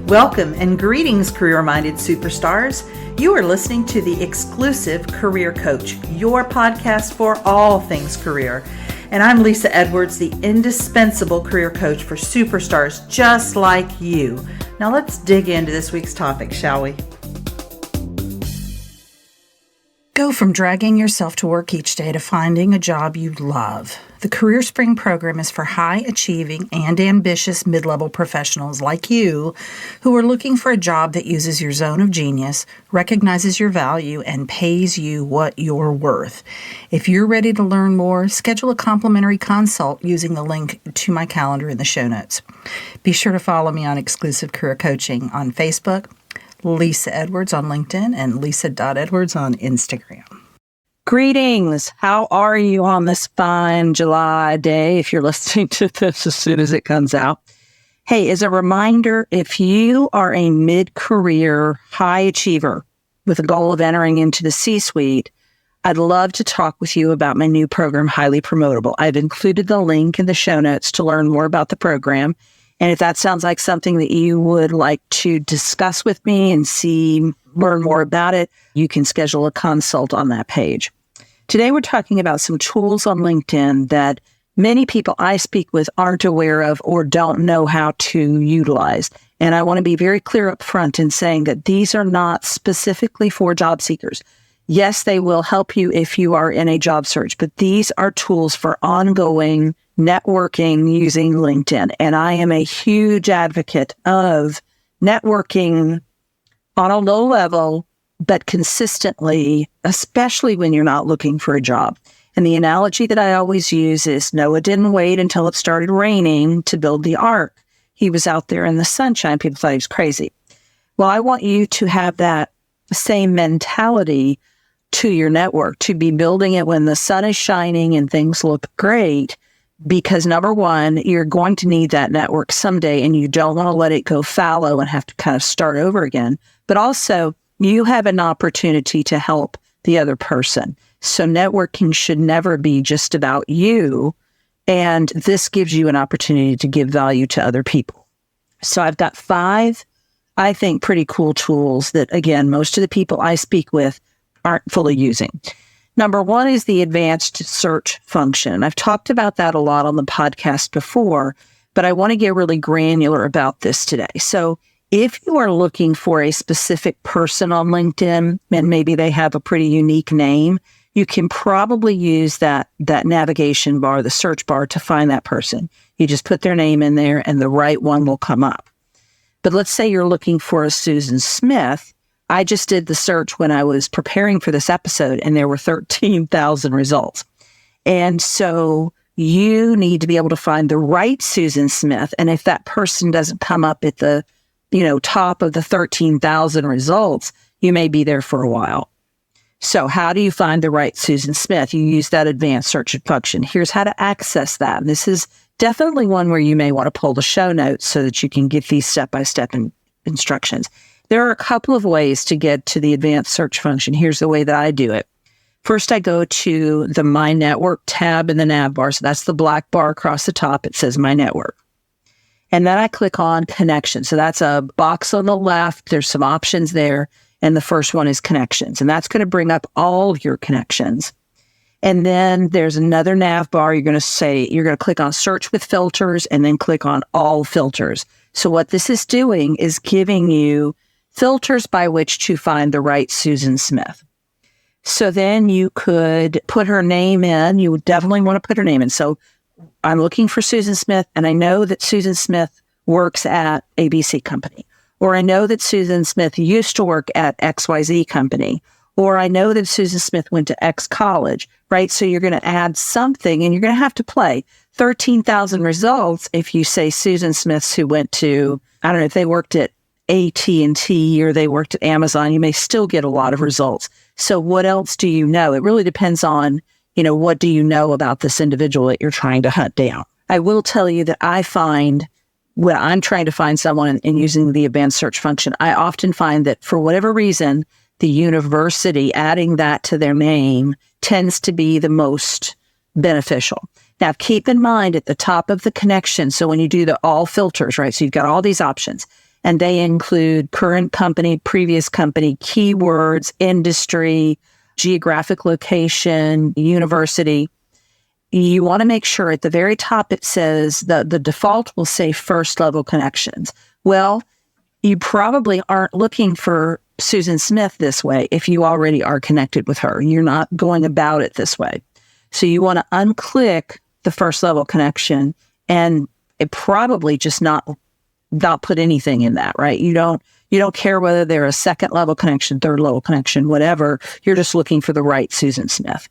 Welcome and greetings, career-minded superstars. You are listening to the exclusive Career Coach, your podcast for all things career. And I'm Lisa Edwards, the indispensable career coach for superstars just like you. Now let's dig into this week's topic, shall we? Go from dragging yourself to work each day to finding a job you love. The Career Spring program is for high-achieving and ambitious mid-level professionals like you who are looking for a job that uses your zone of genius, recognizes your value, and pays you what you're worth. If you're ready to learn more, schedule a complimentary consult using the link to my calendar in the show notes. Be sure to follow me on Exclusive Career Coaching on Facebook, Lisa Edwards on LinkedIn, and Lisa.Edwards on Instagram. Greetings. How are you on this fine July day if you're listening to this as soon as it comes out? Hey, as a reminder, if you are a mid-career high achiever with a goal of entering into the C-suite, I'd love to talk with you about my new program, Highly Promotable. I've included the link in the show notes to learn more about the program. And if that sounds like something that you would like to discuss with me and learn more about it, you can schedule a consult on that page. Today, we're talking about some tools on LinkedIn that many people I speak with aren't aware of or don't know how to utilize. And I want to be very clear up front in saying that these are not specifically for job seekers. Yes, they will help you if you are in a job search, but these are tools for ongoing networking using LinkedIn. And I am a huge advocate of networking on a low level, but consistently, especially when you're not looking for a job. And the analogy that I always use is Noah didn't wait until it started raining to build the ark. He was out there in the sunshine. People thought he was crazy. Well, I want you to have that same mentality to your network, to be building it when the sun is shining and things look great. Because number one, you're going to need that network someday and you don't want to let it go fallow and have to kind of start over again. But also, you have an opportunity to help the other person. So networking should never be just about you. And this gives you an opportunity to give value to other people. So I've got 5, I think, pretty cool tools that, again, most of the people I speak with aren't fully using. Number 1 is the advanced search function. I've talked about that a lot on the podcast before, but I want to get really granular about this today. So if you are looking for a specific person on LinkedIn, and maybe they have a pretty unique name, you can probably use that navigation bar, the search bar, to find that person. You just put their name in there and the right one will come up. But let's say you're looking for a Susan Smith. I just did the search when I was preparing for this episode, and there were 13,000 results. And so you need to be able to find the right Susan Smith. And if that person doesn't come up at the top of the 13,000 results, you may be there for a while. So how do you find the right Susan Smith? You use that advanced search function. Here's how to access that. And this is definitely one where you may want to pull the show notes so that you can get these step-by-step instructions. There are a couple of ways to get to the advanced search function. Here's the way that I do it. First, I go to the My Network tab in the nav bar. So that's the black bar across the top. It says My Network. And then I click on Connections. So that's a box on the left. There's some options there. And the first one is Connections. And that's going to bring up all of your connections. And then there's another nav bar. You're going to click on Search with Filters and then click on All Filters. So what this is doing is giving you filters by which to find the right Susan Smith. So then you could put her name in. You would definitely want to put her name in. So I'm looking for Susan Smith, and I know that Susan Smith works at ABC company, or I know that Susan Smith used to work at XYZ company, or I know that Susan Smith went to X college, right? So you're going to add something, and you're going to have to play 13,000 results. If you say Susan Smiths who went to, I don't know, if they worked at AT&T or they worked at Amazon, you may still get a lot of results. So what else do you know? It really depends on, what do you know about this individual that you're trying to hunt down? I will tell you that I find when I'm trying to find someone and using the advanced search function, I often find that for whatever reason, the university adding that to their name tends to be the most beneficial. Now, keep in mind at the top of the connection, so when you do the all filters, right, so you've got all these options. and they include current company, previous company, keywords, industry, geographic location, university. You want to make sure at the very top it says the default will say first level connections. Well, you probably aren't looking for Susan Smith this way if you already are connected with her. You're not going about it this way. So you want to unclick the first level connection and it probably just not put anything in that, right? You don't care whether they're a second level connection, third level connection, whatever. You're just looking for the right Susan Smith.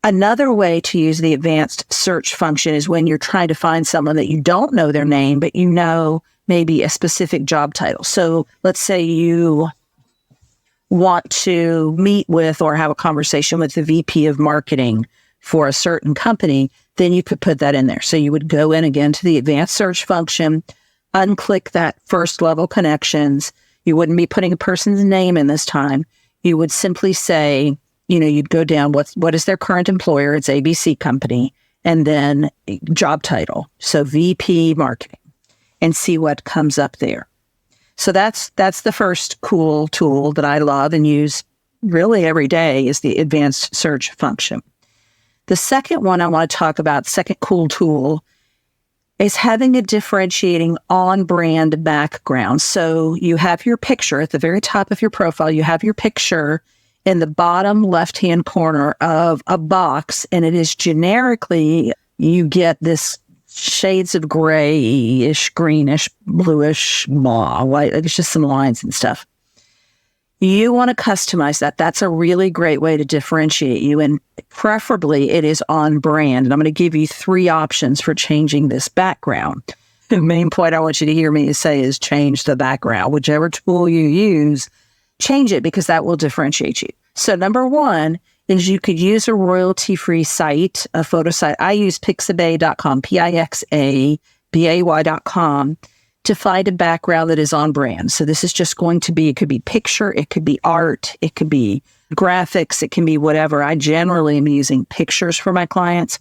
Another way to use the advanced search function is when you're trying to find someone that you don't know their name, but you know maybe a specific job title. So let's say you want to meet with or have a conversation with the VP of marketing for a certain company, then you could put that in there. So you would go in again to the advanced search function, unclick that first level connections. You wouldn't be putting a person's name in this time. You would simply say, you'd go down, what is their current employer? It's ABC company. And then job title. So VP marketing, and see what comes up there. So that's the first cool tool that I love and use really every day is the advanced search function. The second one I want to talk about, second cool tool, is having a differentiating on-brand background. So you have your picture at the very top of your profile. You have your picture in the bottom left-hand corner of a box, and it is generically, you get this shades of grayish, greenish, bluish, white. It's just some lines and stuff. You want to customize that. That's a really great way to differentiate you. And preferably it is on brand. And I'm going to give you 3 options for changing this background. The main point I want you to hear me say is change the background. Whichever tool you use, change it because that will differentiate you. So number 1 is you could use a royalty-free site, a photo site. I use Pixabay.com, Pixabay.com, to find a background that is on brand. So this is just going to be, it could be picture, it could be art, it could be graphics, it can be whatever. I generally am using pictures for my clients.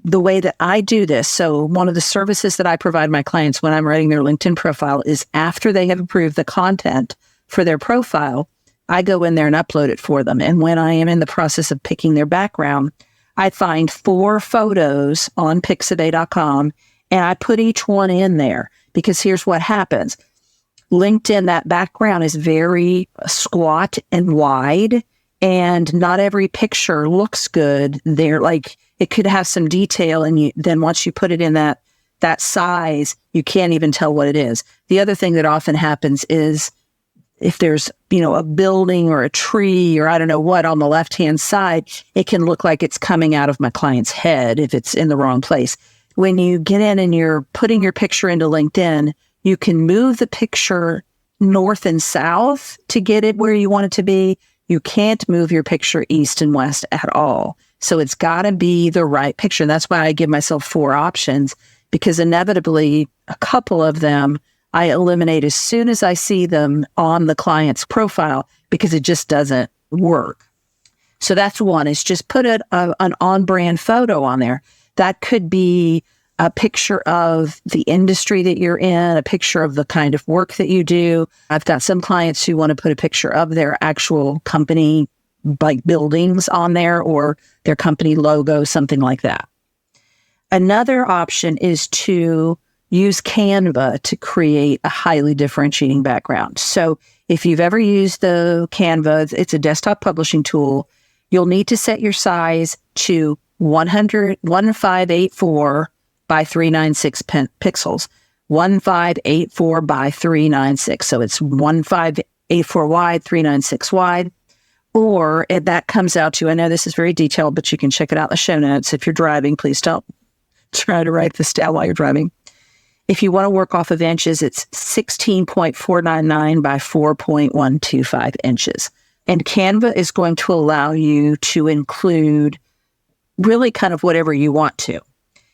The way that I do this, so one of the services that I provide my clients when I'm writing their LinkedIn profile is after they have approved the content for their profile, I go in there and upload it for them. And when I am in the process of picking their background, I find 4 photos on Pixabay.com and I put each one in there because here's what happens. LinkedIn, that background is very squat and wide and not every picture looks good. They're like, it could have some detail and then once you put it in that size, you can't even tell what it is. The other thing that often happens is if there's, a building or a tree or I don't know what on the left-hand side, it can look like it's coming out of my client's head if it's in the wrong place. When you get in and you're putting your picture into LinkedIn, you can move the picture north and south to get it where you want it to be. You can't move your picture east and west at all. So it's got to be the right picture. And that's why I give myself 4 options because inevitably a couple of them I eliminate as soon as I see them on the client's profile because it just doesn't work. So that's one, is just put an on-brand photo on there. That could be a picture of the industry that you're in, a picture of the kind of work that you do. I've got some clients who want to put a picture of their actual company, like buildings on there or their company logo, something like that. Another option is to use Canva to create a highly differentiating background. So if you've ever used the Canva, it's a desktop publishing tool. You'll need to set your size to 1584 by 396 pixels. 1584 by 396. So it's 1584 wide, 396 wide. Or if that comes out to, I know this is very detailed, but you can check it out in the show notes. If you're driving, please don't try to write this down while you're driving. If you want to work off of inches, it's 16.499 by 4.125 inches. And Canva is going to allow you to include really kind of whatever you want to.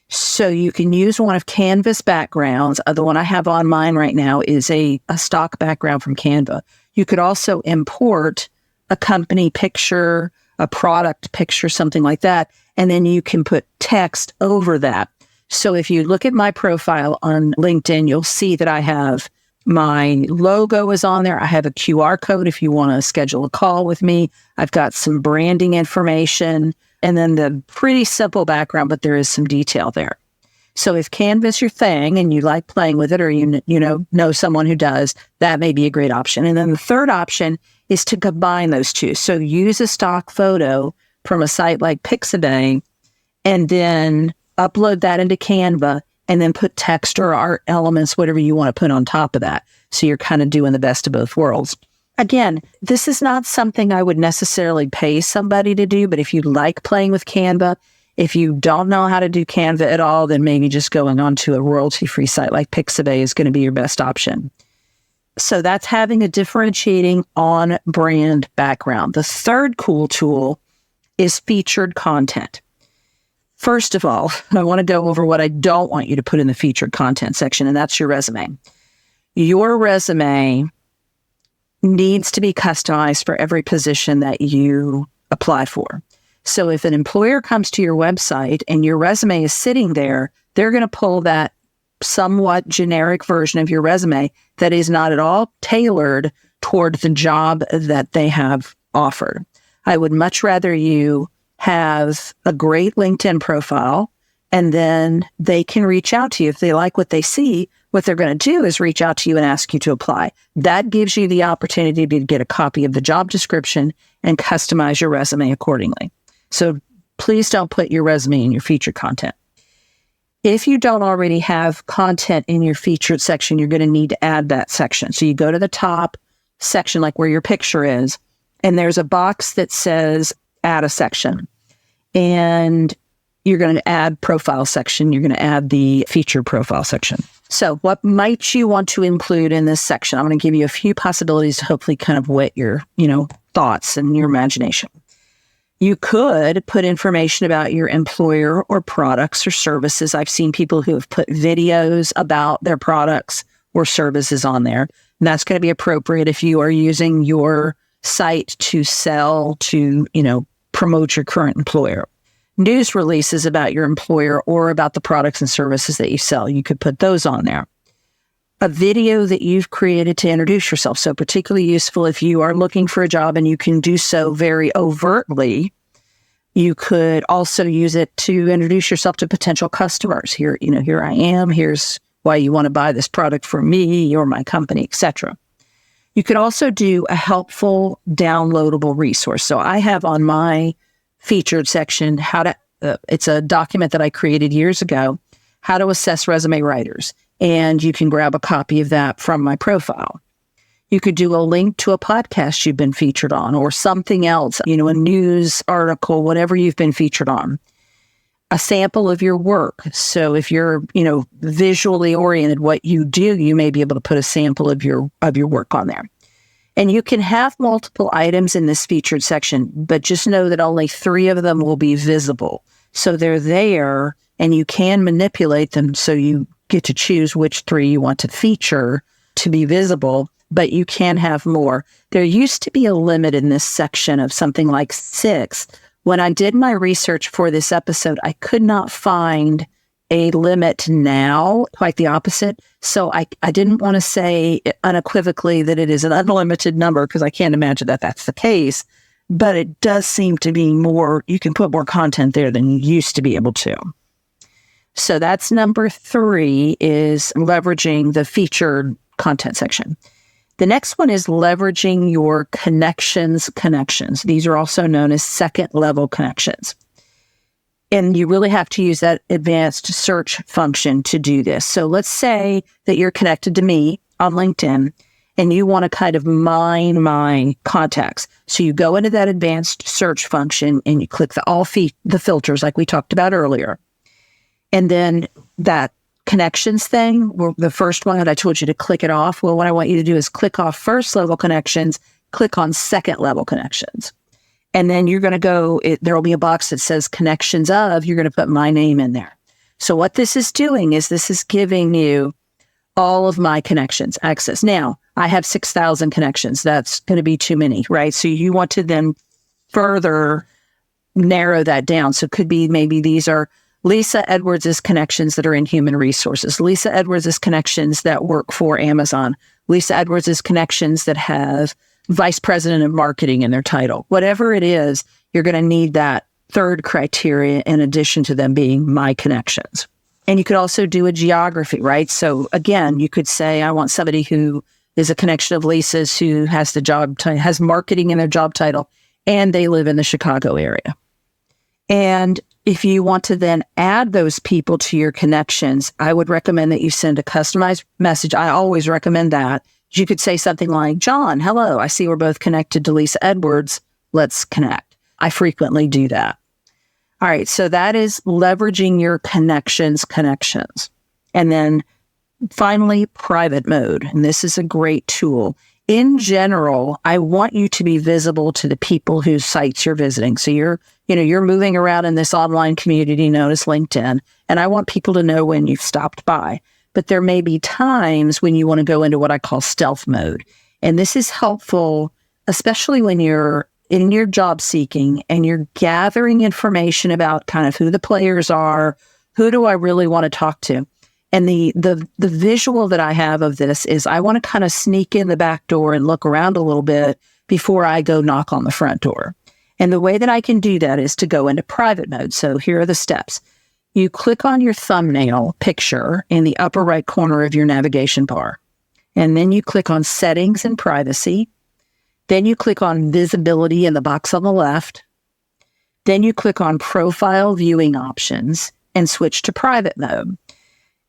So you can use one of Canva's backgrounds. The one I have on mine right now is a stock background from Canva. You could also import a company picture, a product picture, something like that. And then you can put text over that. So if you look at my profile on LinkedIn, you'll see that I have My logo is on there. I have a QR code if you want to schedule a call with me. I've got some branding information and then the pretty simple background, but there is some detail there. So if Canva is your thing and you like playing with it, or you know someone who does, that may be a great option. And then the third option is to combine those two. So use a stock photo from a site like Pixabay and then upload that into Canva and then put text or art elements, whatever you want to put on top of that. So you're kind of doing the best of both worlds. Again, this is not something I would necessarily pay somebody to do, but if you like playing with Canva, if you don't know how to do Canva at all, then maybe just going onto a royalty-free site like Pixabay is going to be your best option. So that's having a differentiating on-brand background. The third cool tool is featured content. First of all, I want to go over what I don't want you to put in the featured content section, and that's your resume. Your resume needs to be customized for every position that you apply for. So if an employer comes to your website and your resume is sitting there, they're going to pull that somewhat generic version of your resume that is not at all tailored toward the job that they have offered. I would much rather you have a great LinkedIn profile, and then they can reach out to you. If they like what they see, what they're going to do is reach out to you and ask you to apply. That gives you the opportunity to get a copy of the job description and customize your resume accordingly. So please don't put your resume in your featured content. If you don't already have content in your featured section, you're going to need to add that section. So you go to the top section, like where your picture is, and there's a box that says add a section. And you're going to add profile section. You're going to add the featured profile section. So what might you want to include in this section? I'm going to give you a few possibilities to hopefully kind of whet your, thoughts and your imagination. You could put information about your employer or products or services. I've seen people who have put videos about their products or services on there. And that's going to be appropriate if you are using your site to sell, to, promote your current employer. News releases about your employer or about the products and services that you sell. You could put those on there. A video that you've created to introduce yourself. So particularly useful if you are looking for a job and you can do so very overtly. You could also use it to introduce yourself to potential customers. Here I am. Here's why you want to buy this product from me or my company, etc. You could also do a helpful downloadable resource. So I have on my featured section it's a document that I created years ago, how to assess resume writers. And you can grab a copy of that from my profile. You could do a link to a podcast you've been featured on or something else, a news article, whatever you've been featured on. A sample of your work. So if you're, visually oriented, what you do, you may be able to put a sample of your work on there. And you can have multiple items in this featured section, but just know that only 3 of them will be visible. So they're there and you can manipulate them so you get to choose which 3 you want to feature to be visible, but you can have more. There used to be a limit in this section of something like 6. When I did my research for this episode, I could not find a limit now, quite the opposite. So I didn't want to say unequivocally that it is an unlimited number because I can't imagine that that's the case, but it does seem to be more, you can put more content there than you used to be able to. So that's number 3 is leveraging the featured content section. The next one is leveraging your connections. These are also known as second level connections. And you really have to use that advanced search function to do this. So let's say that you're connected to me on LinkedIn and you want to kind of mine my contacts. So you go into that advanced search function and you click the filters like we talked about earlier. And then that connections thing, the first one that I told you to click it off. Well, what I want you to do is click off first level connections, click on second level connections. And then you're going to go, there will be a box that says connections of, you're going to put my name in there. So what this is doing is this is giving you all of my connections access. Now, I have 6,000 connections. That's going to be too many, right? So you want to then further narrow that down. So it could be maybe these are Lisa Edwards' connections that are in human resources. Lisa Edwards' connections that work for Amazon. Lisa Edwards' connections that have vice president of marketing in their title. Whatever it is, you're going to need that third criteria in addition to them being my connections. And you could also do a geography, right? So again, you could say, I want somebody who is a connection of Lisa's who has the has marketing in their job title, and they live in the Chicago area. And if you want to then add those people to your connections, I would recommend that you send a customized message. I always recommend that. You could say something like, John, hello, I see we're both connected to Lisa Edwards. Let's connect. I frequently do that. All right, so that is leveraging your connections. And then finally, private mode. And this is a great tool. In general, I want you to be visible to the people whose sites you're visiting. So you're moving around in this online community known as LinkedIn, and I want people to know when you've stopped by. But there may be times when you want to go into what I call stealth mode. And this is helpful, especially when you're in your job seeking and you're gathering information about kind of who the players are, who do I really want to talk to? And the visual that I have of this is I want to kind of sneak in the back door and look around a little bit before I go knock on the front door. And the way that I can do that is to go into private mode. So here are the steps. You click on your thumbnail picture in the upper right corner of your navigation bar. And then you click on settings and privacy. Then you click on visibility in the box on the left. Then you click on profile viewing options and switch to private mode.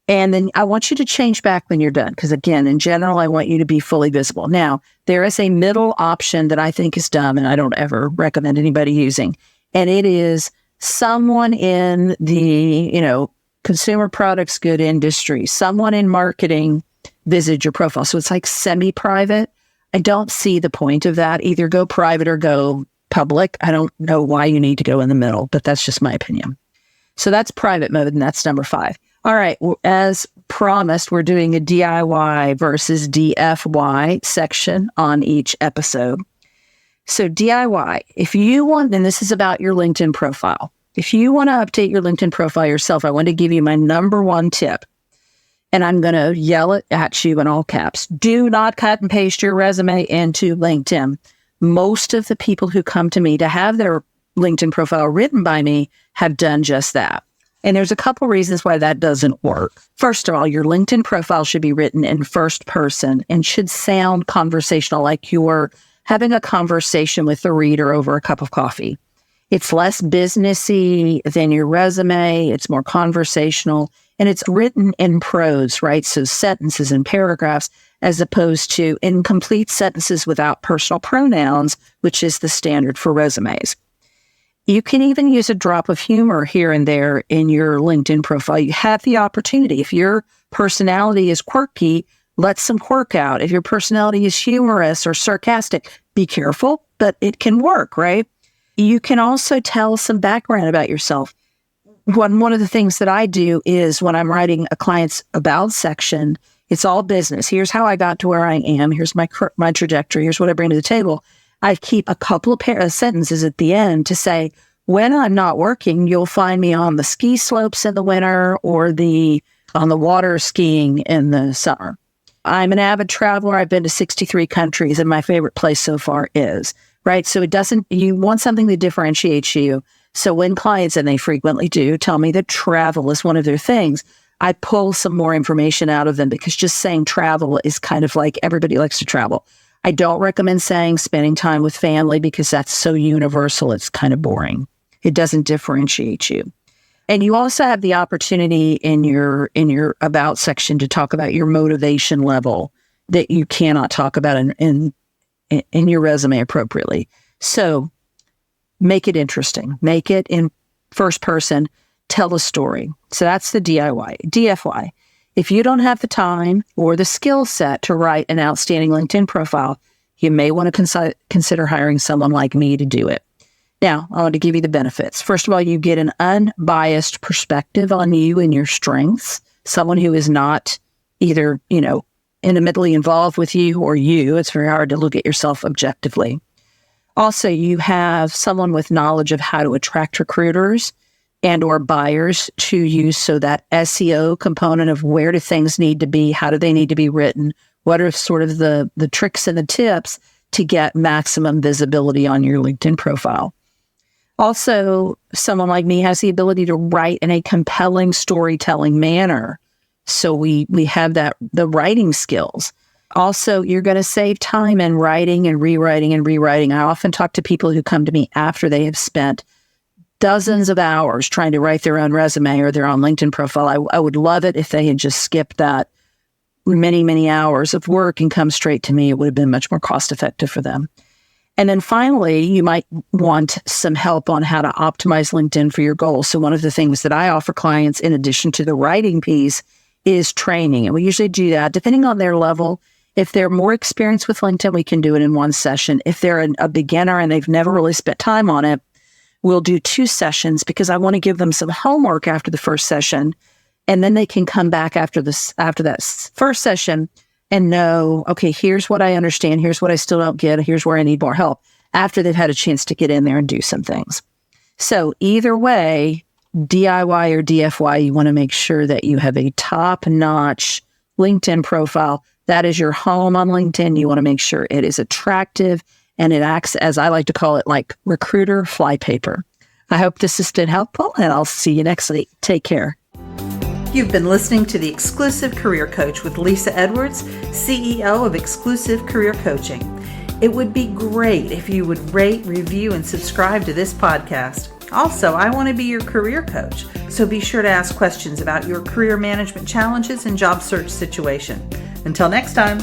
And then I want you to change back when you're done, because again, in general, I want you to be fully visible. Now, there is a middle option that I think is dumb and I don't ever recommend anybody using. And it is someone in the, consumer products good industry, someone in marketing visit your profile. So it's like semi-private. I don't see the point of that. Either go private or go public. I don't know why you need to go in the middle, but that's just my opinion. So that's private mode, and that's number 5. All right, as promised, we're doing a DIY versus DFY section on each episode. So DIY, if you want, and this is about your LinkedIn profile. If you want to update your LinkedIn profile yourself, I want to give you my number 1 tip. And I'm going to yell it at you in all caps. Do not cut and paste your resume into LinkedIn. Most of the people who come to me to have their LinkedIn profile written by me have done just that. And there's a couple reasons why that doesn't work. First of all, your LinkedIn profile should be written in first person and should sound conversational, like you're having a conversation with the reader over a cup of coffee. It's less businessy than your resume. It's more conversational, and it's written in prose, right? So sentences and paragraphs, as opposed to incomplete sentences without personal pronouns, which is the standard for resumes. You can even use a drop of humor here and there in your LinkedIn profile. You have the opportunity. If your personality is quirky, let some quirk out. If your personality is humorous or sarcastic, be careful, but it can work, right? You can also tell some background about yourself. One of the things that I do is when I'm writing a client's about section, it's all business. Here's how I got to where I am. Here's my trajectory. Here's what I bring to the table. I keep a couple of sentences at the end to say, when I'm not working, you'll find me on the ski slopes in the winter or on the water skiing in the summer. I'm an avid traveler. I've been to 63 countries, and my favorite place so far is, right? So you want something that differentiates you. So when clients, and they frequently do, tell me that travel is one of their things, I pull some more information out of them, because just saying travel is kind of like everybody likes to travel. I don't recommend saying spending time with family, because that's so universal. It's kind of boring. It doesn't differentiate you. And you also have the opportunity in your about section to talk about your motivation level that you cannot talk about in your resume appropriately. So make it interesting. Make it in first person. Tell a story. So that's the DIY. DFY. If you don't have the time or the skill set to write an outstanding LinkedIn profile, you may want to consider hiring someone like me to do it. Now, I want to give you the benefits. First of all, you get an unbiased perspective on you and your strengths, someone who is not either, intimately involved with you or you. It's very hard to look at yourself objectively. Also, you have someone with knowledge of how to attract recruiters, and or buyers to use. So that SEO component of where do things need to be? How do they need to be written? What are sort of the tricks and the tips to get maximum visibility on your LinkedIn profile? Also, someone like me has the ability to write in a compelling storytelling manner. So we have the writing skills. Also, you're going to save time in writing and rewriting and rewriting. I often talk to people who come to me after they have spent dozens of hours trying to write their own resume or their own LinkedIn profile. I would love it if they had just skipped that many, many hours of work and come straight to me. It would have been much more cost effective for them. And then finally, you might want some help on how to optimize LinkedIn for your goals. So one of the things that I offer clients, in addition to the writing piece, is training. And we usually do that depending on their level. If they're more experienced with LinkedIn, we can do it in one session. If they're a beginner and they've never really spent time on it, we'll do 2 sessions because I want to give them some homework after the first session. And then they can come back after that first session and know, okay, here's what I understand. Here's what I still don't get. Here's where I need more help after they've had a chance to get in there and do some things. So either way, DIY or DFY, you want to make sure that you have a top-notch LinkedIn profile. That is your home on LinkedIn. You want to make sure it is attractive and it acts, as I like to call it, like recruiter flypaper. I hope this has been helpful, and I'll see you next week. Take care. You've been listening to The Exclusive Career Coach with Lisa Edwards, CEO of Exclusive Career Coaching. It would be great if you would rate, review, and subscribe to this podcast. Also, I want to be your career coach, so be sure to ask questions about your career management challenges and job search situation. Until next time.